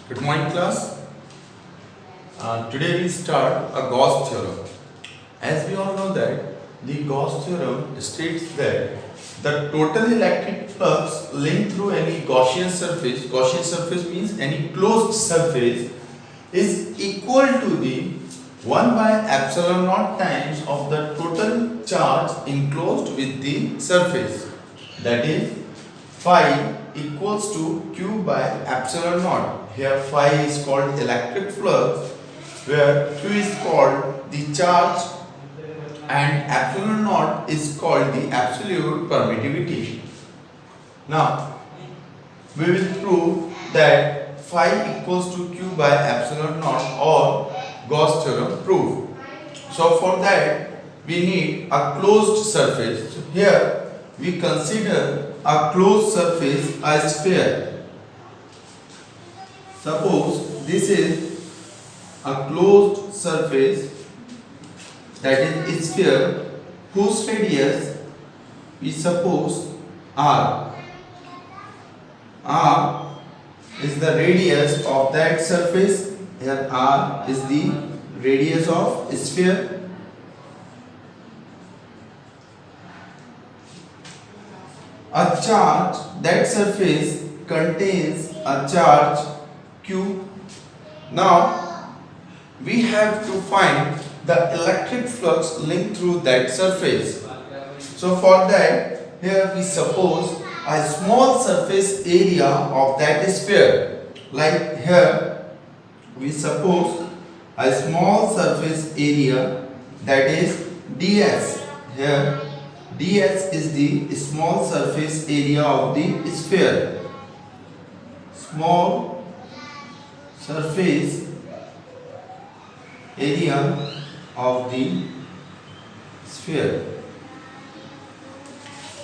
Good morning, class. Today we start a Gauss theorem. As we all know that the Gauss theorem states that the total electric flux linked through any Gaussian surface means any closed surface, is equal to the 1 by epsilon naught times of the total charge enclosed with the surface. That is, phi equals to Q by epsilon naught. Here phi is called electric flux, where Q is called the charge and epsilon naught is called the absolute permittivity. Now we will prove that phi equals to Q by epsilon naught, or Gauss theorem proved. So for that we need a closed surface. So here we consider a closed surface a sphere. Suppose this is a closed surface, that is a sphere, whose radius we suppose r. R is the radius of that surface. Here r is the radius of a sphere. A charge, that surface contains a charge Q. Now we have to find the electric flux linked through that surface. So for that, here we suppose a small surface area of that sphere. Like here we suppose a small surface area, that is ds. Here ds is the small surface area of the sphere. Small surface area of the sphere.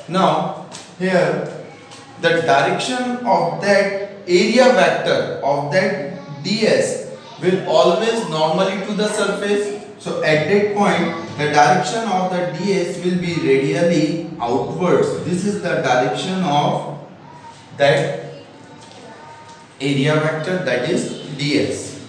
Now here the direction of that area vector of that ds will always normally to the surface. So at that point the direction of the ds will be radially outwards. This is the direction of that area vector, that is ds.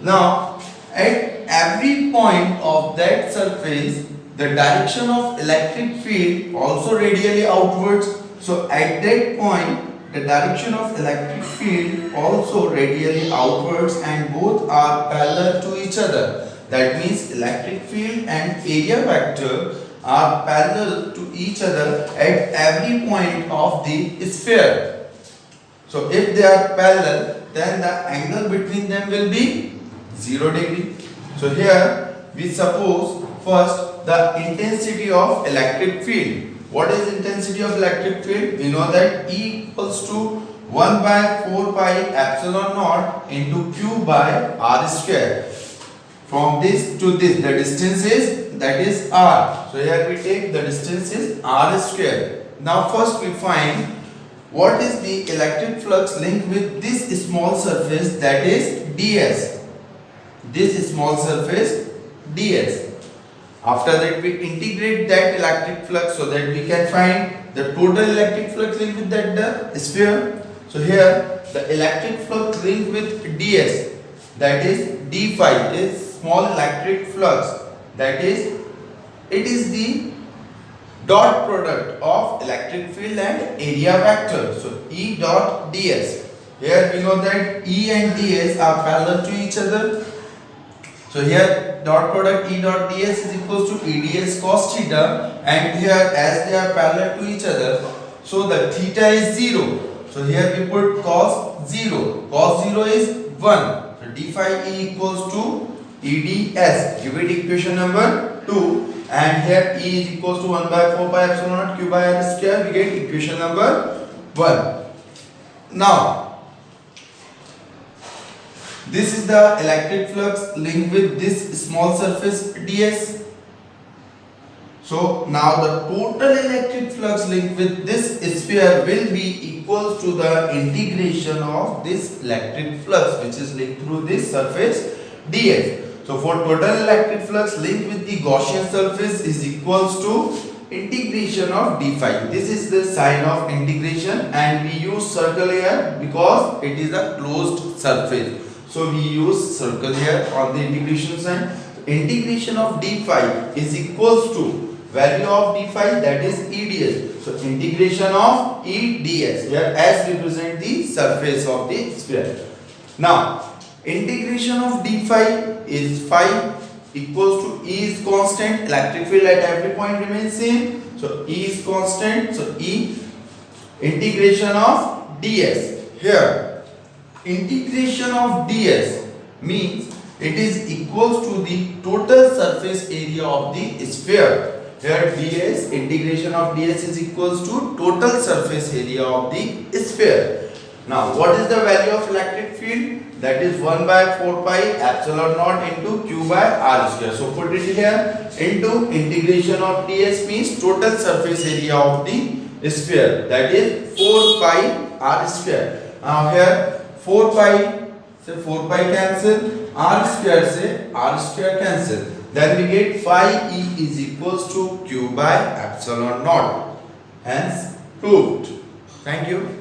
Now at every point of that surface the direction of electric field also radially outwards. So at that point the direction of electric field also radially outwards, and both are parallel to each other. That means electric field and area vector are parallel to each other at every point of the sphere. So if they are parallel, then the angle between them will be 0 degree. So here we suppose first the intensity of electric field. What is intensity of electric field? We know that E equals to 1 by 4 pi epsilon naught into Q by r square. From this to this, the distance is, that is r. So here we take the distance is r square. Now first we find what is the electric flux linked with this small surface, that is ds. This small surface ds. After that we integrate that electric flux so that we can find the total electric flux linked with that sphere. So here the electric flux linked with ds, that is d phi, is small electric flux, that is, it is the dot product of electric field and area vector. So E dot ds. Here we know that E and ds are parallel to each other. So here dot product E dot ds is equals to EDS cos theta, and here as they are parallel to each other, so the theta is 0. So here we put cos 0. Cos 0 is 1. So d phi E equals to EDS. Give it equation number 2. And here E is equals to 1 by 4 pi epsilon naught Q by r square. We get equation number 1. Now this is the electric flux linked with this small surface ds. So now the total electric flux linked with this sphere will be equal to the integration of this electric flux which is linked through this surface ds. So for total electric flux linked with the Gaussian surface is equals to integration of d phi. This is the sign of integration, and we use circle here because it is a closed surface. So we use circle here on the integration sign. Integration of d phi is equals to value of d phi, that is EDS. So integration of EDS, where S represent the surface of the sphere. Now integration of d phi is phi equals to E is constant, electric field at every point remains same. So E is constant, so E integration of ds. Here integration of ds means it is equals to the total surface area of the sphere. Here ds, integration of ds is equals to total surface area of the sphere. Now what is the value of electric field? That is 1 by 4 pi epsilon naught into q by r square. So put it here into integration of ds means total surface area of the sphere, that is 4 pi r square. Now here 4 pi, say 4 pi cancel, r square say r square cancel. Then we get phi e is equals to q by epsilon naught. Hence proved. Thank you.